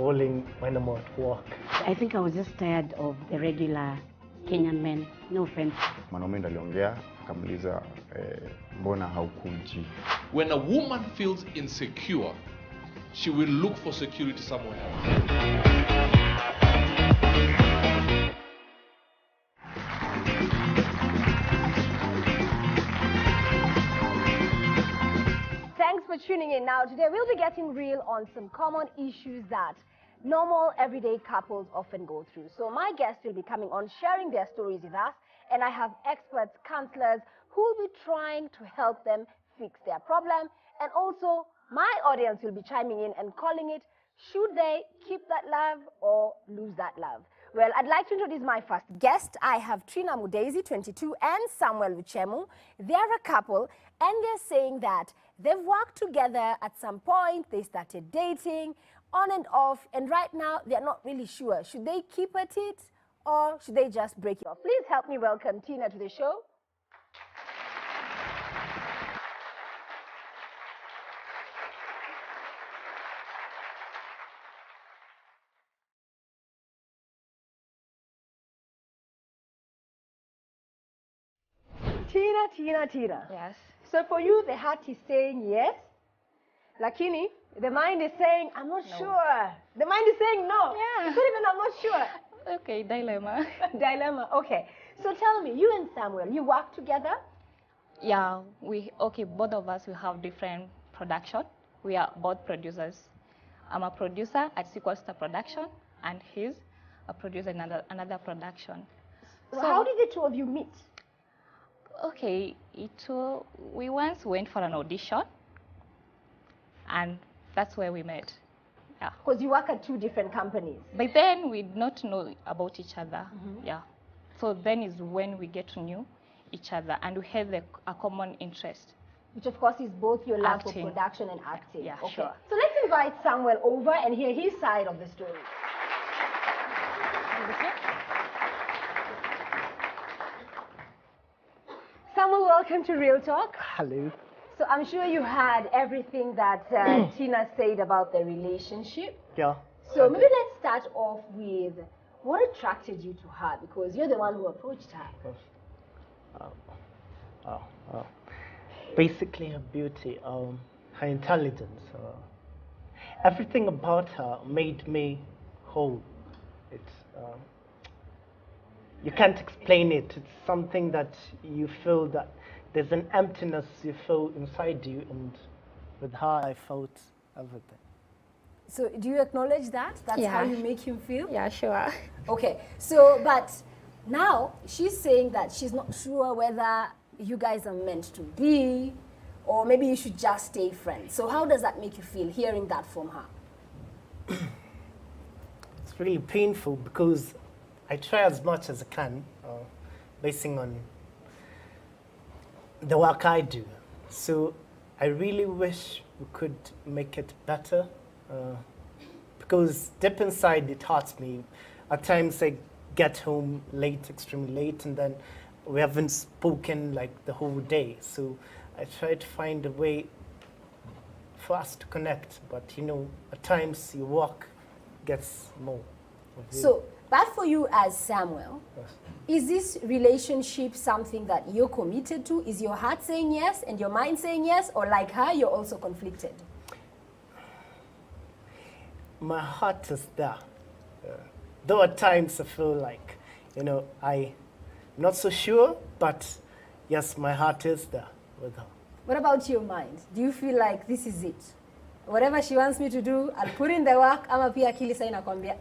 calling when I'm at work. I think I was just tired of the regular Kenyan men. No offense. Mwanaume ndo aliongea akamuuliza mbona haukuji. When a woman feels insecure, she will look for security somewhere else. Thanks for tuning in. Now, today we'll be getting real on some common issues that normal, everyday couples often go through. So my guests will be coming on, sharing their stories with us, and I have experts, counselors, who will be trying to help them fix their problem. And also, my audience will be chiming in and calling it, should they keep that love or lose that love? Well, I'd like to introduce my first guest. I have Trina Mudezi, 22, and Samuel Uchemu. They're a couple, and they're saying that they've worked together at some point. They started dating, on and off, and right now they're not really sure. Should they keep at it or should they just break it off? Please help me welcome Tina to the show. Tina. Yes. So for you, the heart is saying yes. Lakini, the mind is saying, I'm not sure. The mind is saying no. Yeah. It's not even, I'm not sure. Okay, dilemma. Dilemma, okay. So tell me, you and Samuel, you work together? Yeah, both of us, we have different production. We are both producers. I'm a producer at Sequester Production, and he's a producer in another production. So how did the two of you meet? Okay, we once went for an audition, and that's where we met. Yeah. Because you work at two different companies. But then we did not know about each other. Yeah. So then is when we get to know each other, and we have a common interest. Which of course is both your love Acting. for production and acting. Yeah, okay. sure. So let's invite Samuel over and hear his side of the story. Samuel, welcome to Real Talk. Hello. So I'm sure you had everything that Tina said about the relationship. Yeah. So maybe let's start off with what attracted you to her, because you're the one who approached her. Basically her beauty, her intelligence, everything about her made me whole. It's you can't explain it. It's something that you feel that there's an emptiness you feel inside you, and with her I felt everything. So do you acknowledge that? That's Yeah. how you make him feel? Yeah, sure. Okay, so but now she's saying that she's not sure whether you guys are meant to be, or maybe you should just stay friends. So how does that make you feel, hearing that from her? It's really painful because I try as much as I can, basing on the work I do. So I really wish we could make it better, because deep inside it hurts me. At times I get home late, extremely late, and then we haven't spoken like the whole day. So I try to find a way for us to connect, but you know, at times your work gets more of you. So, but for you as Samuel, Yes. is this relationship something that you're committed to? Is your heart saying yes and your mind saying yes? Or like her, you're also conflicted? My heart is there. Though at times I feel like, you know, I'm not so sure, but yes, my heart is there with her. What about your mind? Do you feel like this is it? Whatever she wants me to do, I'll put in the work, ama pia akili sasa inakwambia,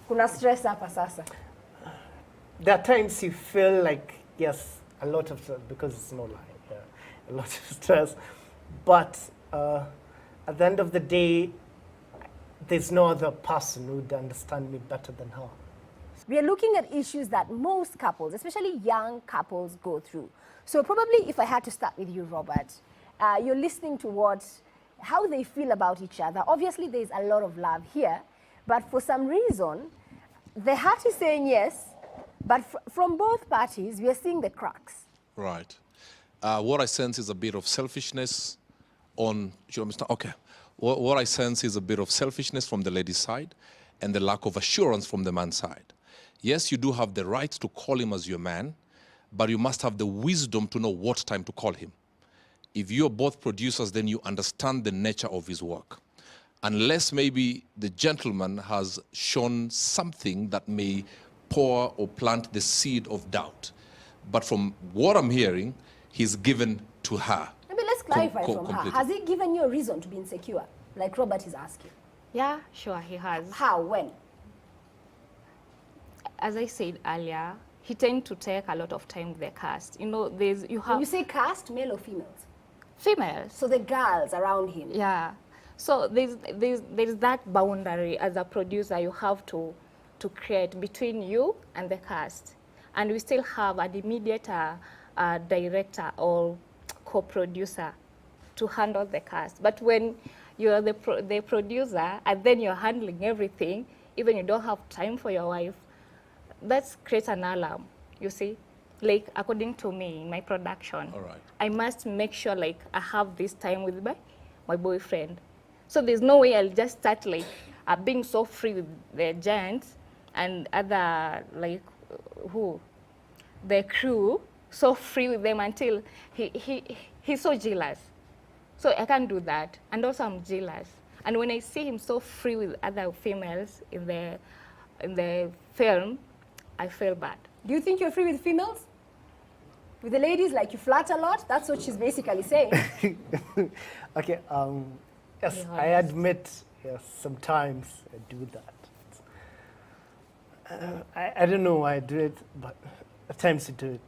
kuna stress hapa sasa. There are times you feel like, yes, a lot of stress, because it's no lie, a lot of stress. But at the end of the day, there's no other person who would understand me better than her. We are looking at issues that most couples, especially young couples, go through. So probably if I had to start with you, Robert, you're listening to how they feel about each other. Obviously, there's a lot of love here, but for some reason, the heart is saying yes, but from both parties, we are seeing the cracks. Right. What I sense is a bit of selfishness on, you understand? Okay. What I sense is a bit of selfishness from the lady's side and the lack of assurance from the man's side. Yes, you do have the right to call him as your man, but you must have the wisdom to know what time to call him. If you're both producers, then you understand the nature of his work. Unless maybe the gentleman has shown something that may pour or plant the seed of doubt. But from what I'm hearing, he's given to her. Maybe let's clarify from her. Completely. Has he given you a reason to be insecure, like Robert is asking? Yeah, sure, he has. How? When? As I said earlier, he tends to take a lot of time with the cast. You know, you When have you say cast, male or females? females. So the girls around him. Yeah. So there's that boundary as a producer you have to create between you and the cast. And we still have an immediate director or co-producer to handle the cast. But when you're the producer and then you're handling everything, even you don't have time for your wife, that creates an alarm, you see? Like, according to me, in my production, All right. I must make sure, like, I have this time with my boyfriend. So there's no way I'll just start, like, being so free with the giants and other, like, the crew, so free with them until he's so jealous. So I can't do that. And also I'm jealous. And when I see him so free with other females in the film, I feel bad. Do you think you're free with females? With the ladies, like you flirt a lot? That's what she's basically saying. Okay, yes, Be I honest. admit, yes, sometimes I do that. I don't know why I do it, but at times I do it.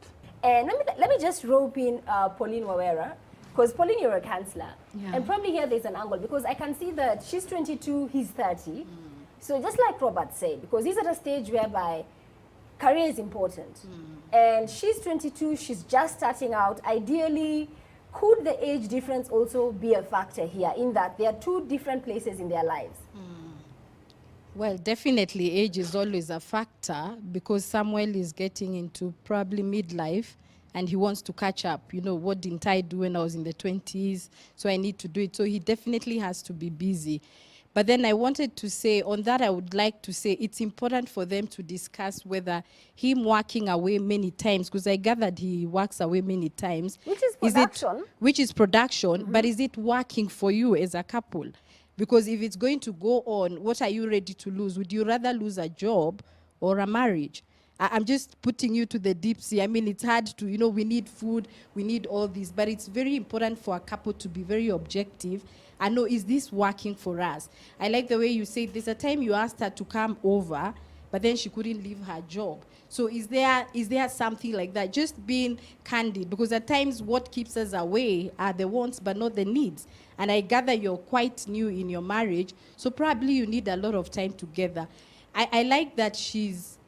And let me just rope in Pauline Wawera, because Pauline, you're a counselor. Yeah. And probably here there's an angle, because I can see that she's 22, he's 30. So just like Robert said, because he's at a stage whereby career is important. And she's 22, she's just starting out. Ideally, could the age difference also be a factor here, in that there are two different places in their lives? Well, definitely age is always a factor, because Samuel is getting into probably midlife and he wants to catch up. You know, what didn't I do when I was in the 20s? So I need to do it. So he definitely has to be busy. But then I wanted to say, on that I would like to say it's important for them to discuss whether him working away many times, because I gathered he works away many times. Which is production. Which is production, but is it working for you as a couple? Because if it's going to go on, what are you ready to lose? Would you rather lose a job or a marriage? I'm just putting you to the deep sea. I mean, it's hard to, you know, we need food, we need all this, but it's very important for a couple to be very objective and know, is this working for us? I like the way you say there's a time you asked her to come over, but then she couldn't leave her job. So is there something like that? Just being candid, because at times what keeps us away are the wants but not the needs. And I gather you're quite new in your marriage, so probably you need a lot of time together. I like that she's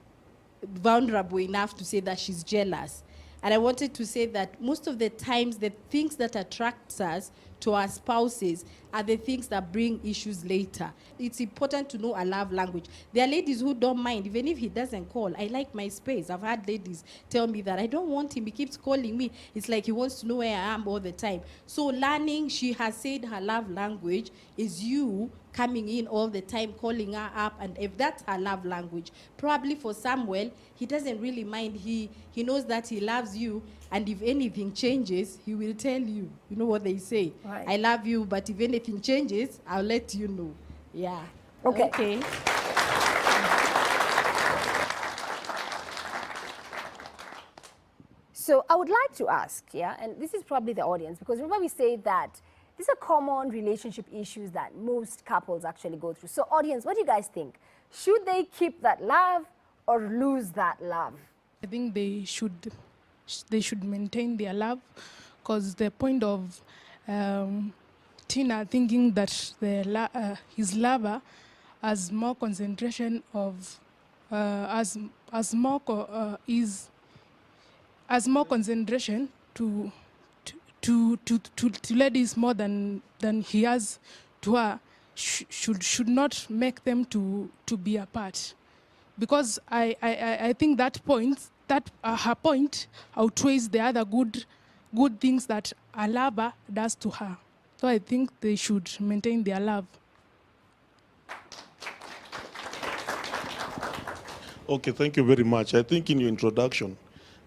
vulnerable enough to say that she's jealous. And I wanted to say that most of the times the things that attracts us to our spouses are the things that bring issues later. It's important to know a love language. There are ladies who don't mind, even if he doesn't call. I like my space. I've had ladies tell me that I don't want him. He keeps calling me. It's like he wants to know where I am all the time. So learning, she has said her love language is you coming in all the time, calling her up, and if that's her love language, probably for Samuel, he doesn't really mind. He knows that he loves you, and if anything changes, he will tell you. You know what they say? Right. I love you, but if anything changes, I'll let you know. Yeah. Okay. So I would like to ask, yeah, and this is probably the audience, because remember we say that these are common relationship issues that most couples actually go through. So audience, what do you guys think? Should they keep that love or lose that love? I think they should maintain their love, because the point of Tina thinking that his lover has more concentration of has more concentration to ladies more than he has to her, should not make them to be apart, because I think that her point outweighs the other good things that a lover does to her. So I think they should maintain their love. Okay, thank you very much. I think in your introduction,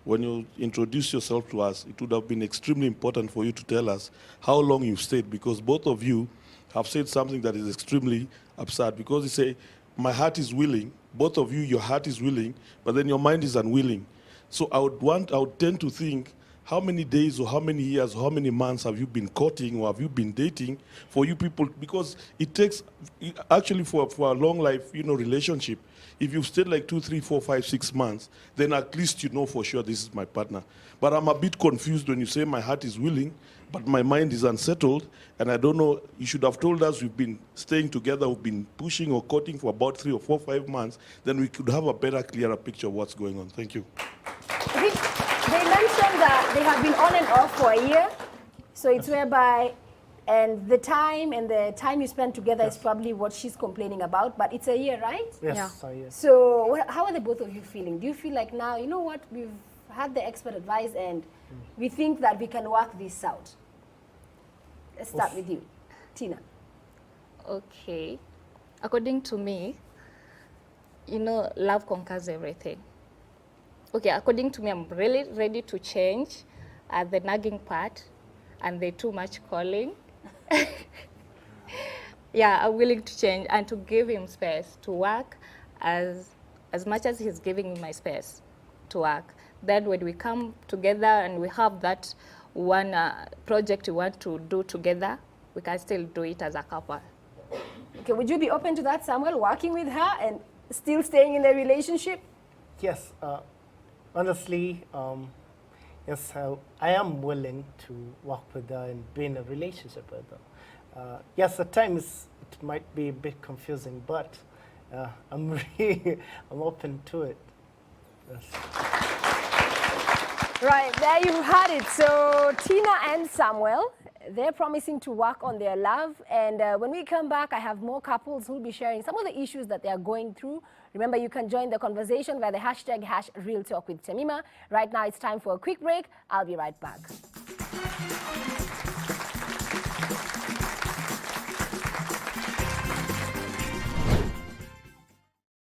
when you introduced yourself to us, it would have been extremely important for you to tell us how long you've stayed, because both of you have said something that is extremely absurd, because you say, my heart is willing, both of you, your heart is willing, but then your mind is unwilling. So I would tend to think, how many days or how many years or how many months have you been courting or have you been dating for you people? Because it takes, actually for a long life, relationship, if you've stayed like 2, 3, 4, 5, 6 months, then at least you know for sure this is my partner. But I'm a bit confused when you say my heart is willing, but my mind is unsettled, and I don't know, you should have told us we've been staying together, we've been pushing or courting for about 3 or 4, 5 months, then we could have a better, clearer picture of what's going on. Thank you. They mentioned that they have been on and off for a year, so it's whereby, and the time you spend together is probably what she's complaining about, but it's a year, right? Yes, a year. So how are the both of you feeling? Do you feel like now, you know what, we've had the expert advice and we think that we can work this out? Let's start with you, Tina. Okay. According to me, love conquers everything. Okay, according to me, I'm really ready to change the nagging part and the too much calling. Yeah, I'm willing to change and to give him space to work as much as he's giving me my space to work. Then when we come together and we have that one project we want to do together, we can still do it as a couple. Okay, would you be open to that, Samuel, working with her and still staying in the relationship? Yes, honestly, yes, I am willing to work with her and be in a relationship with her. Yes, at times it might be a bit confusing, but I'm open to it. Yes. Right, there you had it. So Tina and Samuel, they're promising to work on their love. And when we come back, I have more couples who will be sharing some of the issues that they are going through. Remember, you can join the conversation via the hashtag #RealTalkWithTemima. Right now, it's time for a quick break. I'll be right back.